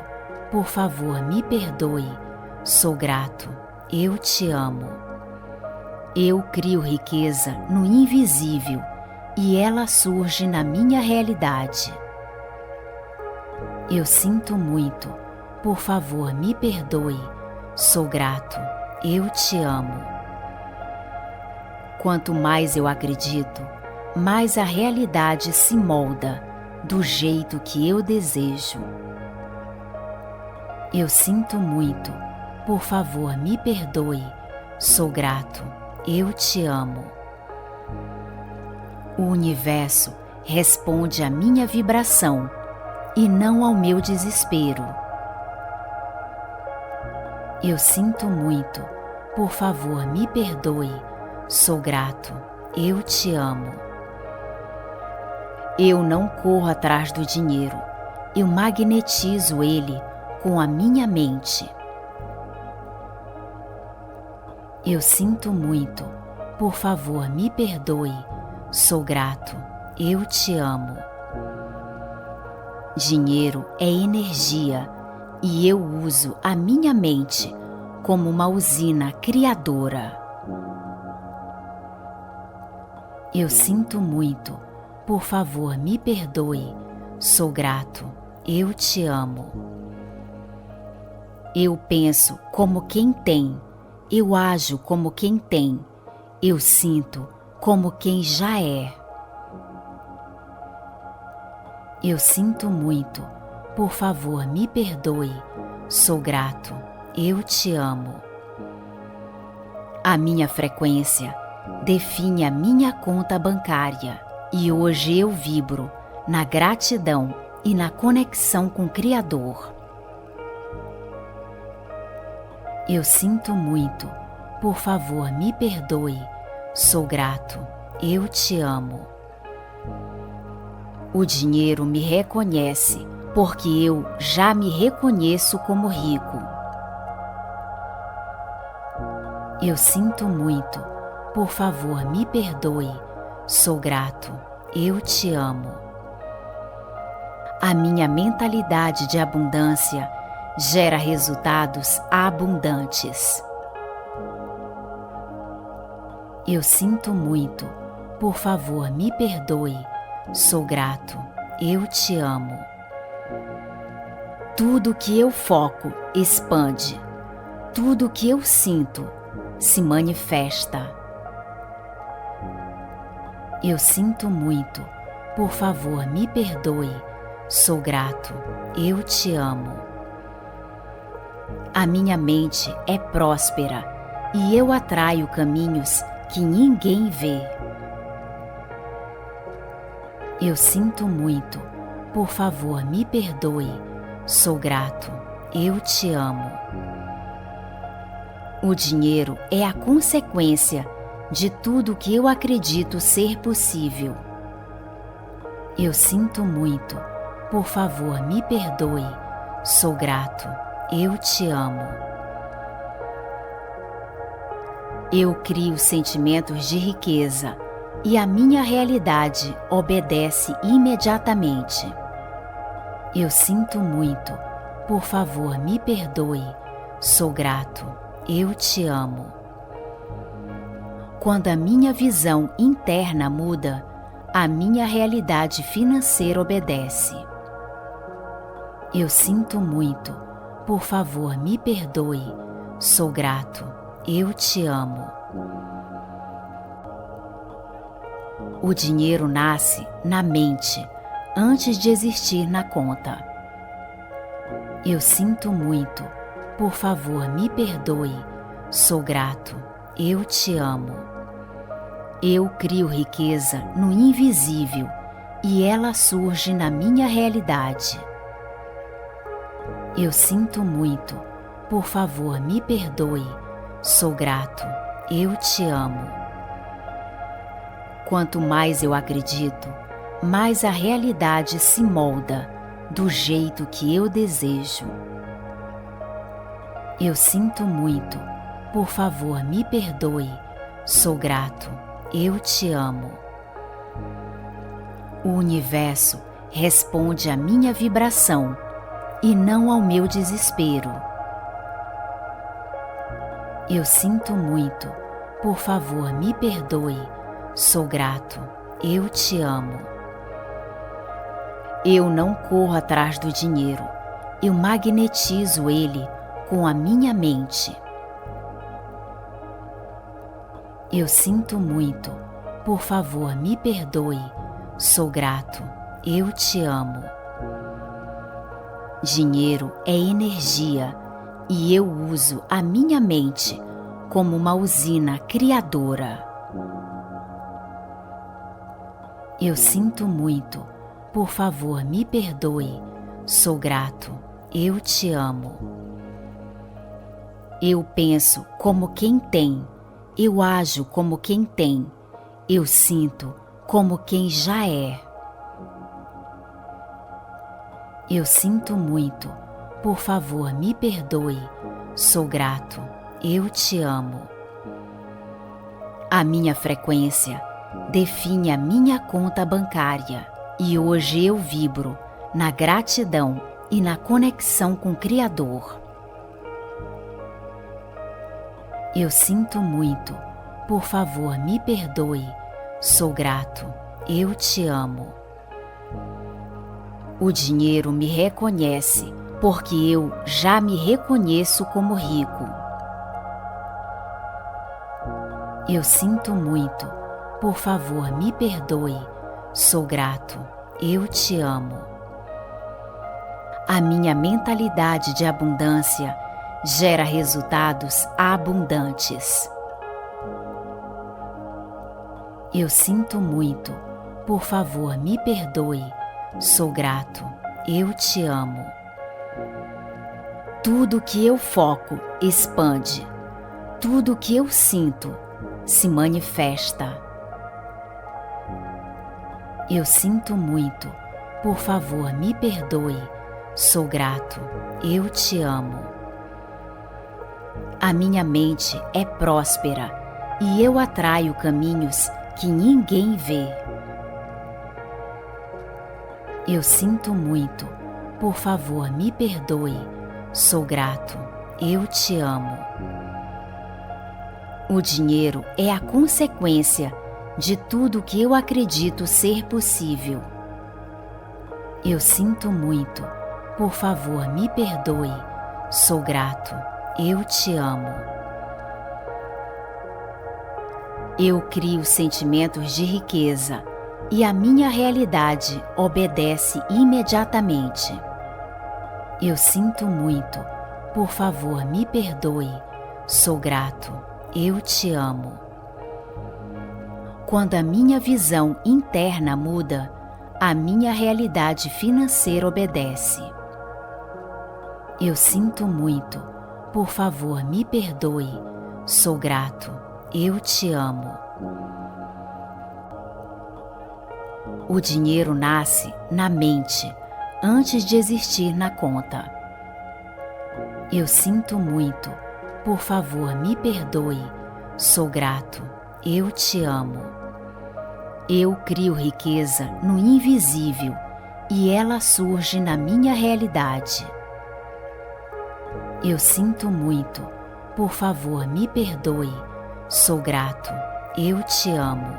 por favor, me perdoe, sou grato, eu te amo. Eu crio riqueza no invisível e ela surge na minha realidade. Eu sinto muito, por favor, me perdoe, sou grato, eu te amo. Quanto mais eu acredito, mais a realidade se molda do jeito que eu desejo. Eu sinto muito, por favor, me perdoe, sou grato, eu te amo. O universo responde à minha vibração e não ao meu desespero. Eu sinto muito, por favor, me perdoe, sou grato, eu te amo. Eu não corro atrás do dinheiro, eu magnetizo ele com a minha mente. Eu sinto muito, por favor, me perdoe, sou grato, eu te amo. Dinheiro é energia e eu uso a minha mente como uma usina criadora. Eu sinto muito, por favor, me perdoe, sou grato, eu te amo. Eu penso como quem tem, eu ajo como quem tem, eu sinto como quem já é. Eu sinto muito, por favor, me perdoe, sou grato, eu te amo. A minha frequência define a minha conta bancária e hoje eu vibro na gratidão e na conexão com o Criador. Eu sinto muito, por favor, me perdoe, sou grato, eu te amo. O dinheiro me reconhece, porque eu já me reconheço como rico. Eu sinto muito, por favor, me perdoe, sou grato, eu te amo. A minha mentalidade de abundância gera resultados abundantes. Eu sinto muito, por favor, me perdoe, sou grato, eu te amo. Tudo que eu foco expande, tudo que eu sinto se manifesta. Eu sinto muito, por favor me perdoe, sou grato, eu te amo. A minha mente é próspera e eu atraio caminhos que ninguém vê. Eu sinto muito, por favor me perdoe, sou grato, eu te amo. O dinheiro é a consequência de tudo que eu acredito ser possível. Eu sinto muito, por favor me perdoe, sou grato, eu te amo. Eu crio sentimentos de riqueza e a minha realidade obedece imediatamente. Eu sinto muito, por favor me perdoe, sou grato, eu te amo. Quando a minha visão interna muda, a minha realidade financeira obedece. Eu sinto muito, por favor me perdoe, sou grato, eu te amo. O dinheiro nasce na mente antes de existir na conta. Eu sinto muito, por favor me perdoe, sou grato, eu te amo. Eu crio riqueza no invisível e ela surge na minha realidade. Eu sinto muito, por favor me perdoe, sou grato, eu te amo. Quanto mais eu acredito, mais a realidade se molda do jeito que eu desejo. Eu sinto muito, por favor me perdoe, sou grato, eu te amo. O universo responde à minha vibração e não ao meu desespero. Eu sinto muito, por favor me perdoe, sou grato, eu te amo. Eu não corro atrás do dinheiro, eu magnetizo ele com a minha mente. Eu sinto muito, por favor me perdoe, sou grato, eu te amo. Dinheiro é energia e eu uso a minha mente como uma usina criadora. Eu sinto muito, por favor me perdoe, sou grato, eu te amo. Eu penso como quem tem, eu ajo como quem tem, eu sinto como quem já é. Eu sinto muito, por favor me perdoe, sou grato, eu te amo. A minha frequência define a minha conta bancária e hoje eu vibro na gratidão e na conexão com o Criador. Eu sinto muito, por favor me perdoe, sou grato, eu te amo. O dinheiro me reconhece porque eu já me reconheço como rico. Eu sinto muito, por favor me perdoe, sou grato, eu te amo. A minha mentalidade de abundância gera resultados abundantes. Eu sinto muito, por favor me perdoe, sou grato, eu te amo. Tudo que eu foco expande, tudo que eu sinto se manifesta. Eu sinto muito, por favor me perdoe, sou grato, eu te amo. A minha mente é próspera e eu atraio caminhos que ninguém vê. Eu sinto muito, por favor me perdoe, sou grato, eu te amo. O dinheiro é a consequência de tudo que eu acredito ser possível. Eu sinto muito, por favor, me perdoe. Sou grato, eu te amo. Eu crio sentimentos de riqueza e a minha realidade obedece imediatamente. Eu sinto muito, por favor, me perdoe. Sou grato, eu te amo. Quando a minha visão interna muda, a minha realidade financeira obedece. Eu sinto muito, por favor, me perdoe. Sou grato, eu te amo. O dinheiro nasce na mente antes de existir na conta. Eu sinto muito, por favor, me perdoe. Sou grato, eu te amo. Eu crio riqueza no invisível e ela surge na minha realidade. Eu sinto muito, por favor, me perdoe. Sou grato, eu te amo.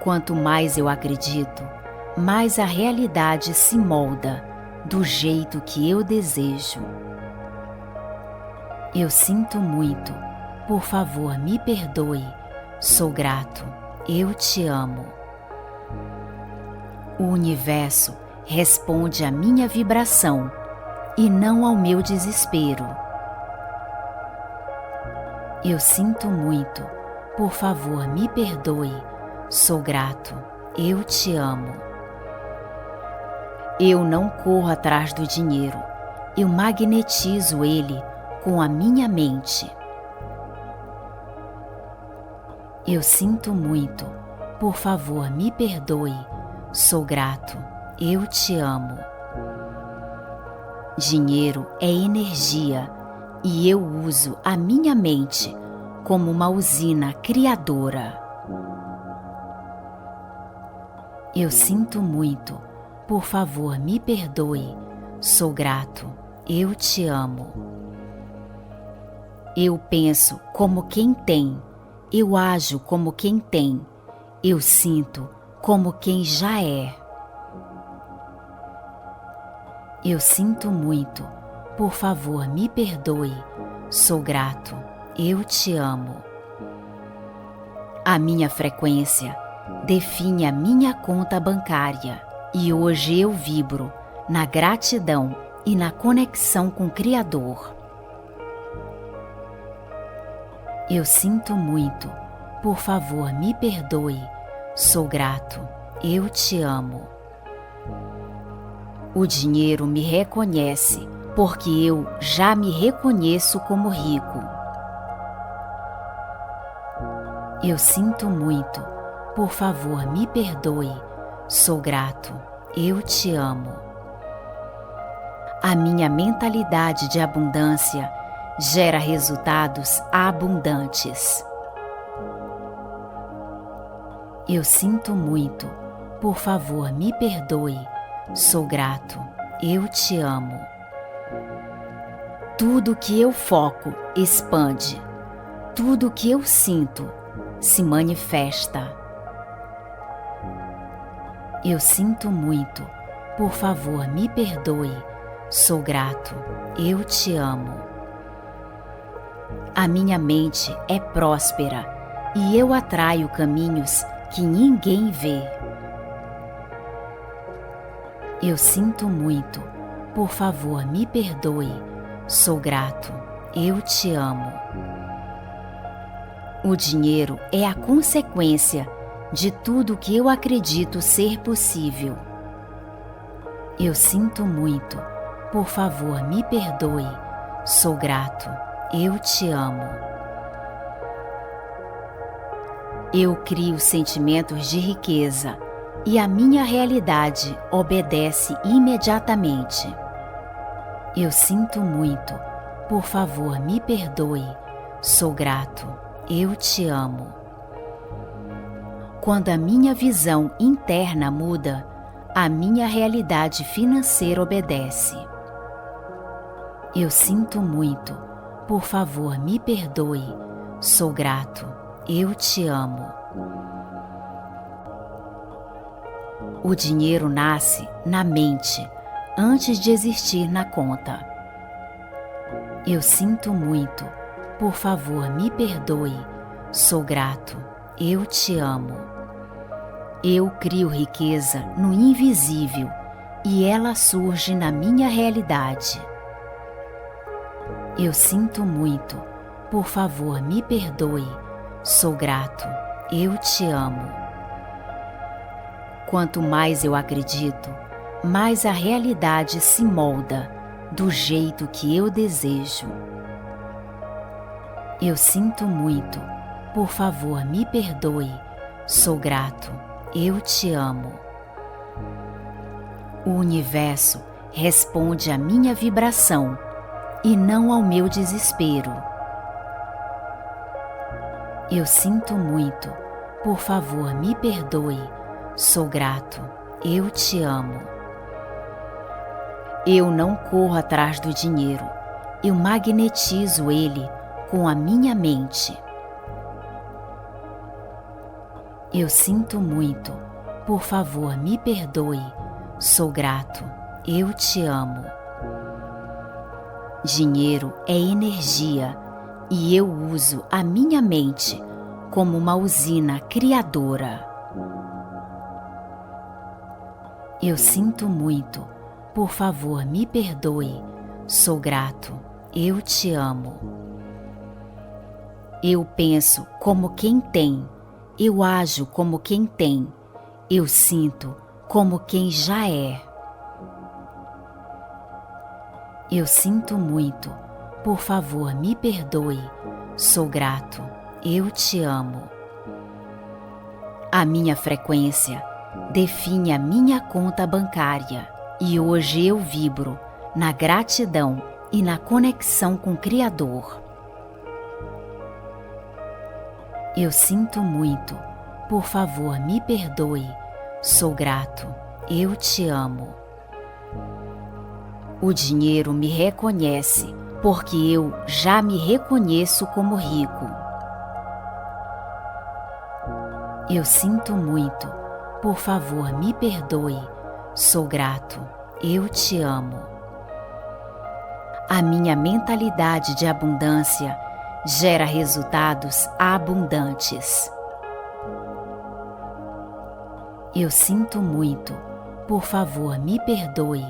Quanto mais eu acredito, mais a realidade se molda do jeito que eu desejo. Eu sinto muito, por favor, me perdoe. Sou grato, eu te amo. O universo responde à minha vibração e não ao meu desespero. Eu sinto muito, por favor, me perdoe. Sou grato, eu te amo. Eu não corro atrás do dinheiro, eu magnetizo ele com a minha mente. Eu sinto muito, por favor, me perdoe. Sou grato, eu te amo. Dinheiro é energia e eu uso a minha mente como uma usina criadora. Eu sinto muito, por favor, me perdoe. Sou grato, eu te amo. Eu penso como quem tem. Eu ajo como quem tem, eu sinto como quem já é. Eu sinto muito, por favor, me perdoe. Sou grato, eu te amo. A minha frequência define a minha conta bancária e hoje eu vibro na gratidão e na conexão com o Criador. Eu sinto muito, por favor, me perdoe. Sou grato, eu te amo. O dinheiro me reconhece, porque eu já me reconheço como rico. Eu sinto muito, por favor, me perdoe. Sou grato, eu te amo. A minha mentalidade de abundância gera resultados abundantes. Eu sinto muito, por favor, me perdoe. Sou grato, eu te amo. Tudo que eu foco expande, tudo que eu sinto se manifesta. Eu sinto muito, por favor, me perdoe. Sou grato, eu te amo. A minha mente é próspera e eu atraio caminhos que ninguém vê. Eu sinto muito, por favor, me perdoe. Sou grato, eu te amo. O dinheiro é a consequência de tudo que eu acredito ser possível. Eu sinto muito, por favor, me perdoe. Sou grato, eu te amo. Eu crio sentimentos de riqueza e a minha realidade obedece imediatamente. Eu sinto muito, por favor, me perdoe. Sou grato, eu te amo. Quando a minha visão interna muda, a minha realidade financeira obedece. Eu sinto muito, por favor, me perdoe. Sou grato, eu te amo. O dinheiro nasce na mente antes de existir na conta. Eu sinto muito, por favor, me perdoe, sou grato, eu te amo. Eu crio riqueza no invisível e ela surge na minha realidade. Eu sinto muito, por favor, me perdoe, sou grato, eu te amo. Quanto mais eu acredito, mais a realidade se molda do jeito que eu desejo. Eu sinto muito, por favor, me perdoe, sou grato, eu te amo. O universo responde à minha vibração e não ao meu desespero. Eu sinto muito, por favor, me perdoe, sou grato, eu te amo. Eu não corro atrás do dinheiro, eu magnetizo ele com a minha mente. Eu sinto muito, por favor, me perdoe, sou grato, eu te amo. Dinheiro é energia e eu uso a minha mente como uma usina criadora. Eu sinto muito, por favor, me perdoe, sou grato, eu te amo. Eu penso como quem tem, eu ajo como quem tem, eu sinto como quem já é. Eu sinto muito, por favor, me perdoe, sou grato, eu te amo. A minha frequência define a minha conta bancária e hoje eu vibro na gratidão e na conexão com o Criador. Eu sinto muito, por favor, me perdoe, sou grato, eu te amo. O dinheiro me reconhece porque eu já me reconheço como rico. Eu sinto muito, por favor, me perdoe, sou grato, eu te amo. A minha mentalidade de abundância gera resultados abundantes. Eu sinto muito, por favor, me perdoe,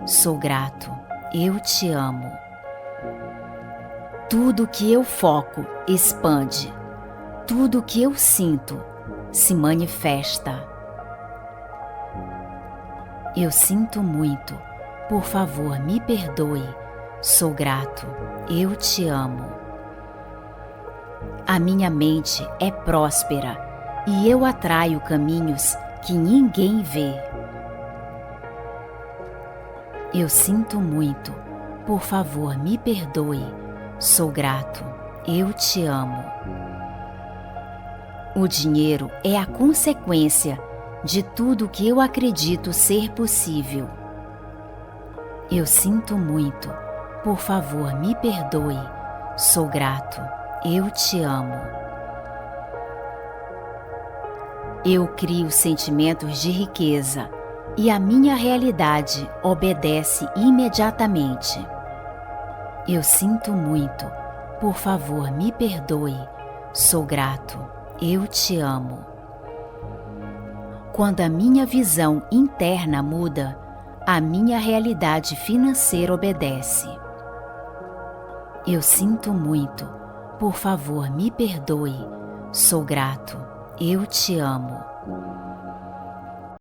sou grato, eu te amo. Tudo que eu foco expande, tudo que eu sinto se manifesta. Eu sinto muito, por favor, me perdoe, sou grato, eu te amo. A minha mente é próspera e eu atraio caminhos que ninguém vê. Eu sinto muito, por favor, me perdoe, sou grato, eu te amo. O dinheiro é a consequência de tudo que eu acredito ser possível. Eu sinto muito, por favor, me perdoe, sou grato, eu te amo. Eu crio sentimentos de riqueza e a minha realidade obedece imediatamente. Eu sinto muito, por favor, me perdoe, sou grato, eu te amo. Quando a minha visão interna muda, a minha realidade financeira obedece. Eu sinto muito, por favor, me perdoe, sou grato, eu te amo.